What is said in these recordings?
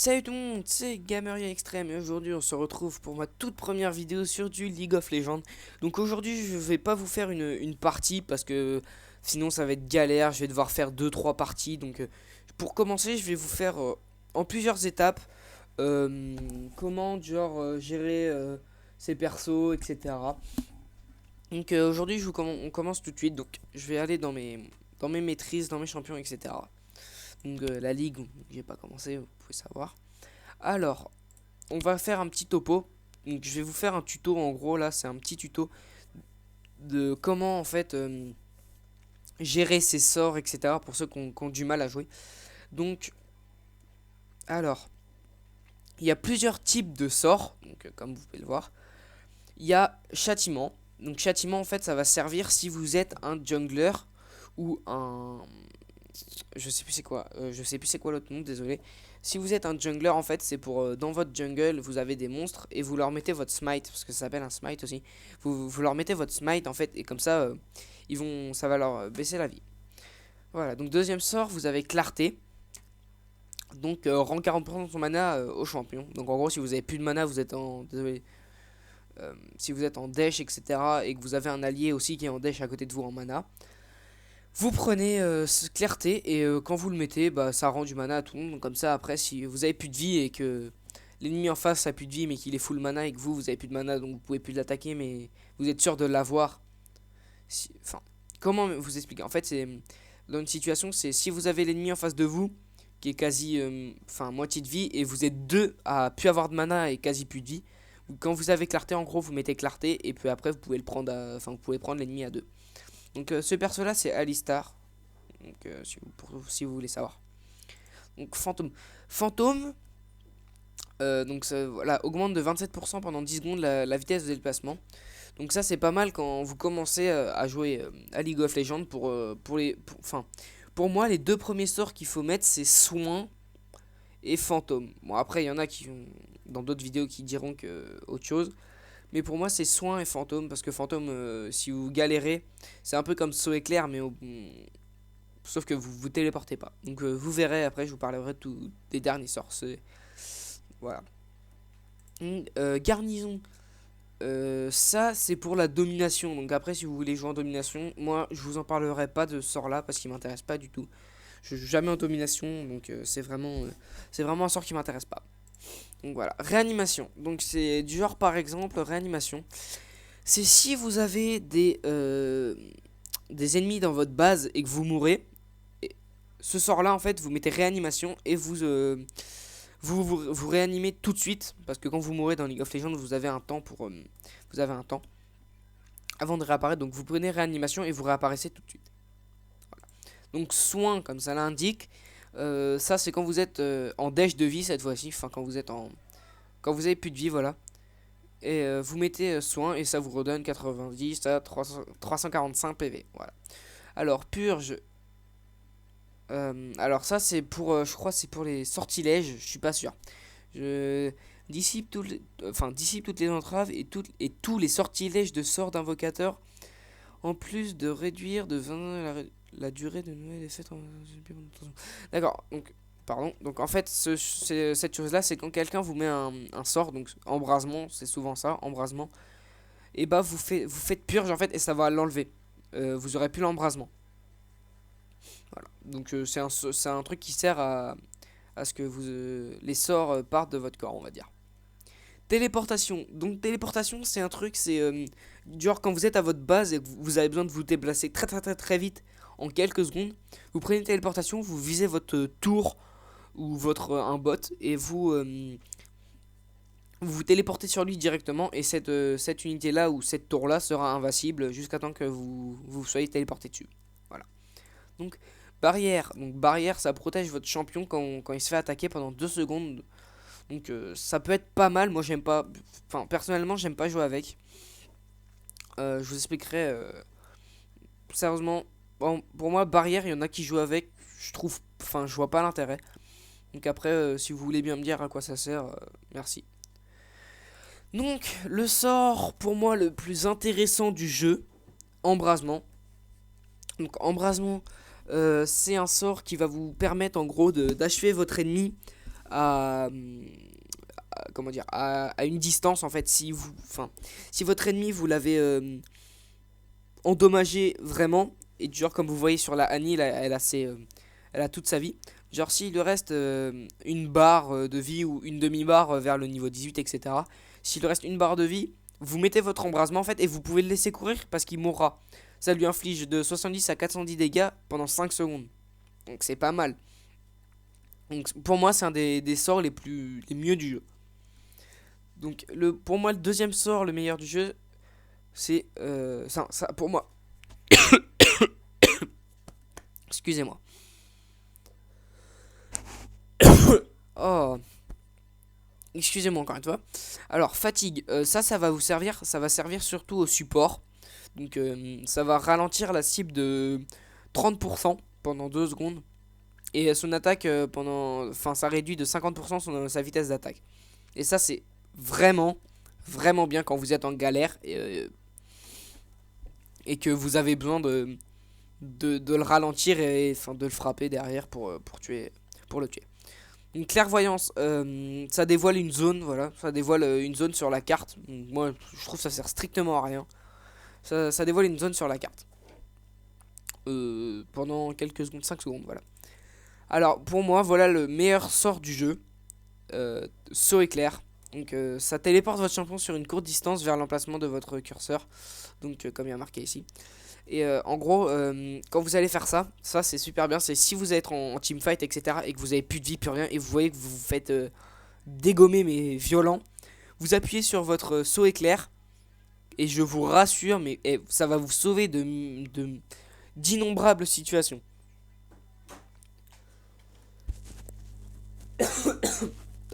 Salut tout le monde, c'est Gameria Extreme et aujourd'hui on se retrouve pour ma toute première vidéo sur du League of Legends. Donc aujourd'hui je vais pas vous faire une partie parce que sinon ça va être galère, je vais devoir faire deux trois parties. Donc pour commencer je vais vous faire en plusieurs étapes comment gérer ses persos, etc. Donc aujourd'hui on commence tout de suite, donc je vais aller dans mes maîtrises, dans mes champions, etc. Donc la ligue, j'ai pas commencé, vous pouvez savoir. Alors, on va faire un petit topo. Donc, je vais vous faire un tuto en gros. Là, c'est un petit tuto de comment en fait gérer ses sorts, etc. Pour ceux qui ont du mal à jouer. Donc, alors, il y a plusieurs types de sorts. Donc, comme vous pouvez le voir, il y a châtiment. Donc, châtiment en fait, ça va servir si vous êtes un jungler ou un je sais plus c'est quoi l'autre nom, désolé. Si vous êtes un jungler, en fait, c'est pour dans votre jungle, vous avez des monstres et vous leur mettez votre smite, parce que ça s'appelle un smite aussi. Vous leur mettez votre smite en fait, et comme ça, ça va leur baisser la vie. Voilà, donc deuxième sort, vous avez clarté. Donc rend 40% de son mana au champion. Donc en gros, si vous avez plus de mana, vous êtes en. Désolé. Si vous êtes en dash, etc. Et que vous avez un allié aussi qui est en dash à côté de vous en mana. Vous prenez clarté et quand vous le mettez, bah, ça rend du mana à tout le monde. Donc comme ça, après, si vous avez plus de vie et que l'ennemi en face a plus de vie mais qu'il est full mana et que vous avez plus de mana donc vous pouvez plus l'attaquer mais vous êtes sûr de l'avoir. Enfin, comment vous expliquer? En fait, c'est dans une situation, c'est si vous avez l'ennemi en face de vous qui est quasi, moitié de vie et vous êtes deux à plus avoir de mana et quasi plus de vie. Quand vous avez clarté, en gros, vous mettez clarté et puis après vous pouvez le prendre, vous pouvez prendre l'ennemi à deux. Donc ce perso là c'est Alistar. Donc si vous voulez savoir. Donc fantôme. Fantôme donc ça, voilà, augmente de 27% pendant 10 secondes la vitesse de déplacement. Donc ça c'est pas mal quand vous commencez à jouer à League of Legends pour moi les deux premiers sorts qu'il faut mettre c'est soin et fantôme. Bon après il y en a qui dans d'autres vidéos qui diront que autre chose. Mais pour moi, c'est soin et fantôme. Parce que fantôme, si vous galérez, c'est un peu comme saut éclair, mais sauf que vous vous téléportez pas. Donc vous verrez, après, je vous parlerai des derniers sorts. Voilà. Garnison. Ça, c'est pour la domination. Donc après, si vous voulez jouer en domination, moi, je vous en parlerai pas de ce sort-là parce qu'il m'intéresse pas du tout. Je joue jamais en domination, donc c'est vraiment un sort qui m'intéresse pas. Donc voilà, réanimation. Donc c'est du genre par exemple réanimation. C'est si vous avez des ennemis dans votre base et que vous mourrez. Ce sort là en fait vous mettez réanimation et vous réanimez tout de suite. Parce que quand vous mourrez dans League of Legends vous avez un temps vous avez un temps avant de réapparaître. Donc vous prenez réanimation et vous réapparaissez tout de suite. Voilà. Donc soin comme ça l'indique. Ça c'est quand vous êtes en dash de vie cette fois-ci. Enfin quand vous avez plus de vie, voilà. Et vous mettez soin et ça vous redonne 90 à 345 PV. Voilà. Alors, purge. Alors, ça, c'est pour. Je crois c'est pour les sortilèges. Je suis pas sûr. Je dissipe, dissipe toutes les entraves et tous les sortilèges de sorts d'invocateur. En plus de réduire de 20 la durée de nouvelles effets. D'accord. Donc, pardon. Donc en fait, cette chose-là, c'est quand quelqu'un vous met un sort, donc embrasement, c'est souvent ça, embrasement. Et bah vous faites purge en fait et ça va l'enlever. Vous aurez plus l'embrasement. Voilà. Donc c'est un truc qui sert à ce que les sorts partent de votre corps, on va dire. Téléportation. Donc téléportation, c'est un truc, c'est genre quand vous êtes à votre base et que vous avez besoin de vous déplacer très très très très vite en quelques secondes, vous prenez une téléportation, vous visez votre tour ou votre un bot et vous vous téléportez sur lui directement et cette unité là ou cette tour là sera invincible jusqu'à temps que vous soyez téléporté dessus. Voilà. Donc barrière. Donc barrière ça protège votre champion quand il se fait attaquer pendant 2 secondes. Donc ça peut être pas mal, moi j'aime pas. Enfin personnellement j'aime pas jouer avec. Je vous expliquerai sérieusement. Bon, pour moi barrière il y en a qui jouent avec. Je trouve. Enfin je vois pas l'intérêt. Donc après si vous voulez bien me dire à quoi ça sert, merci. Donc, le sort pour moi le plus intéressant du jeu, embrasement. Donc, embrasement, c'est un sort qui va vous permettre en gros d'achever votre ennemi à, comment dire, à une distance en fait. Si votre ennemi vous l'avez endommagé vraiment, et genre comme vous voyez sur la Annie, elle a toute sa vie. Genre s'il lui reste une barre de vie ou une demi-barre vers le niveau 18, etc. S'il lui reste une barre de vie, vous mettez votre embrasement en fait et vous pouvez le laisser courir parce qu'il mourra. Ça lui inflige de 70 à 410 dégâts pendant 5 secondes. Donc c'est pas mal. Donc pour moi c'est un des sorts les mieux du jeu. Donc pour moi le deuxième sort le meilleur du jeu c'est ça pour moi. Excusez-moi. Oh, excusez-moi encore une fois. Alors fatigue, ça va vous servir, ça va servir surtout au support. Donc ça va ralentir la cible de 30% pendant 2 secondes. Et son attaque enfin ça réduit de 50% sa vitesse d'attaque. Et ça c'est vraiment, vraiment bien quand vous êtes en galère et que vous avez besoin de le ralentir et enfin de le frapper derrière pour le tuer. Une clairvoyance, ça dévoile une zone, voilà, ça dévoile une zone sur la carte. Donc, moi je trouve que ça sert strictement à rien. Ça dévoile une zone sur la carte. Pendant quelques secondes, 5 secondes, voilà. Alors pour moi, voilà le meilleur sort du jeu. Saut éclair. Donc ça téléporte votre champion sur une courte distance vers l'emplacement de votre curseur. Donc comme il y a marqué ici. Et en gros, quand vous allez faire ça c'est super bien. C'est si vous êtes en teamfight, etc. et que vous avez plus de vie, plus rien, et vous voyez que vous vous faites dégommer mais violent. Vous appuyez sur votre saut éclair. Et je vous rassure, mais ça va vous sauver d'innombrables situations.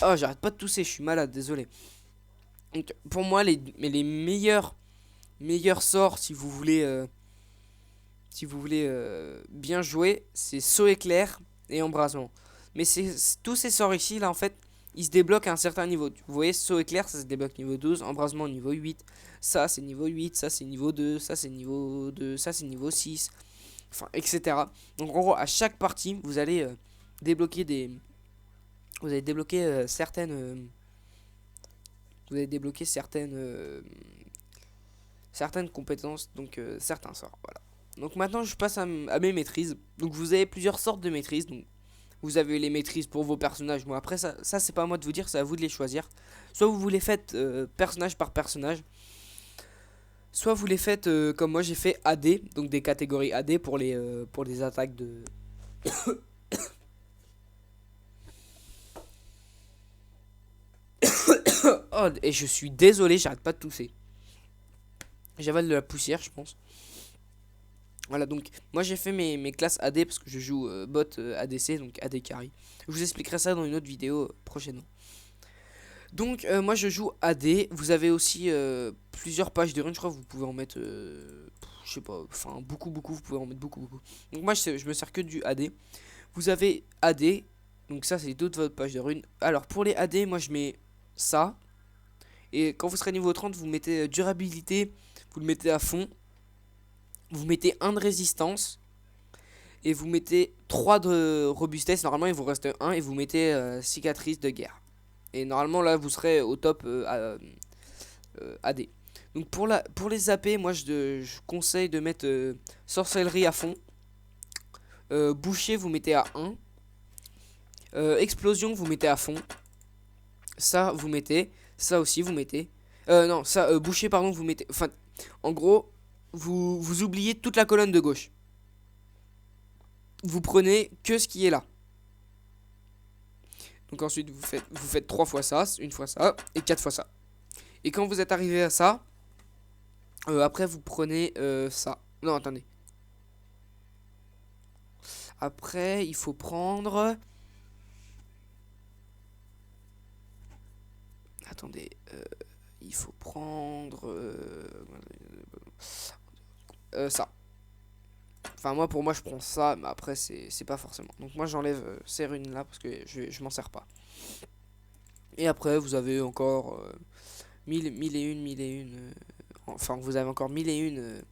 Oh, j'arrête pas de tousser, je suis malade, désolé. Donc, pour moi, les meilleurs sorts, si vous voulez bien jouer, c'est saut éclair et embrasement. Mais tous ces sorts ici, là, en fait, ils se débloquent à un certain niveau. Vous voyez, saut éclair, ça se débloque niveau 12, embrasement niveau 8, ça c'est niveau 8, ça c'est niveau 2, ça c'est niveau 2, ça c'est niveau 6, enfin, etc. Donc, en gros, à chaque partie, vous allez débloquer des. Vous allez débloquer certaines compétences, donc certains sorts. Voilà. Donc maintenant je passe à mes maîtrises. Donc vous avez plusieurs sortes de maîtrises. Donc vous avez les maîtrises pour vos personnages. Bon après ça c'est pas à moi de vous dire, c'est à vous de les choisir. Soit vous les faites personnage par personnage. Soit vous les faites comme moi j'ai fait AD, donc des catégories AD pour les attaques de. Oh, et je suis désolé, j'arrête pas de tousser. J'avale de la poussière, je pense. Voilà, donc moi j'ai fait mes classes AD parce que je joue bot ADC, donc AD carry. Je vous expliquerai ça dans une autre vidéo prochainement. Donc moi je joue AD. Vous avez aussi plusieurs pages de run, je crois que vous pouvez en mettre, je sais pas, enfin beaucoup, vous pouvez en mettre beaucoup. Donc moi je me sers que du AD. Vous avez AD, donc ça c'est toute votre page de rune. Alors pour les AD, moi je mets ça. Et quand vous serez niveau 30, vous mettez durabilité, vous le mettez à fond. Vous mettez 1 de résistance. Et vous mettez 3 de robustesse. Normalement, il vous reste 1. Et vous mettez cicatrice de guerre. Et normalement, là, vous serez au top AD. Donc, pour les AP, moi, je conseille de mettre sorcellerie à fond. Boucher, vous mettez à 1. Explosion, vous mettez à fond. Ça, vous mettez. Ça aussi, vous mettez. Non, ça, boucher, pardon, vous mettez. Enfin, en gros, vous oubliez toute la colonne de gauche. Vous prenez que ce qui est là. Donc ensuite vous faites 3 fois ça, une fois ça et 4 fois ça. Et quand vous êtes arrivé à ça, après vous prenez ça. Non, attendez. Après il faut prendre. Attendez. Il faut prendre ça. Enfin moi pour moi je prends ça, mais après c'est pas forcément. Donc moi j'enlève ces runes là parce que je m'en sers pas. Et après vous avez encore 1001. Enfin vous avez encore 1001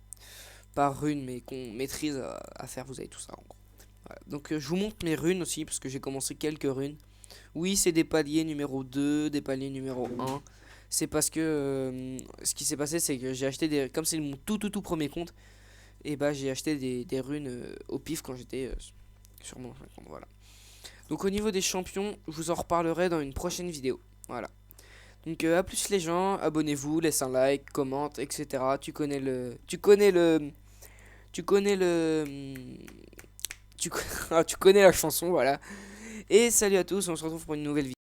par rune mais qu'on maîtrise à faire. Vous avez tout ça en gros. Voilà. Donc je vous montre mes runes aussi parce que j'ai commencé quelques runes. Oui, c'est des paliers numéro 2, des paliers numéro un. C'est parce que ce qui s'est passé, c'est que j'ai acheté des. Comme c'est mon tout premier compte, et bah j'ai acheté des runes au pif quand j'étais sur mon compte. Voilà. Donc au niveau des champions, je vous en reparlerai dans une prochaine vidéo. Voilà. Donc à plus les gens, abonnez-vous, laissez un like, commente, etc. Tu connais le. Tu connais le. Tu connais le. Tu connais la chanson, voilà. Et salut à tous, on se retrouve pour une nouvelle vidéo.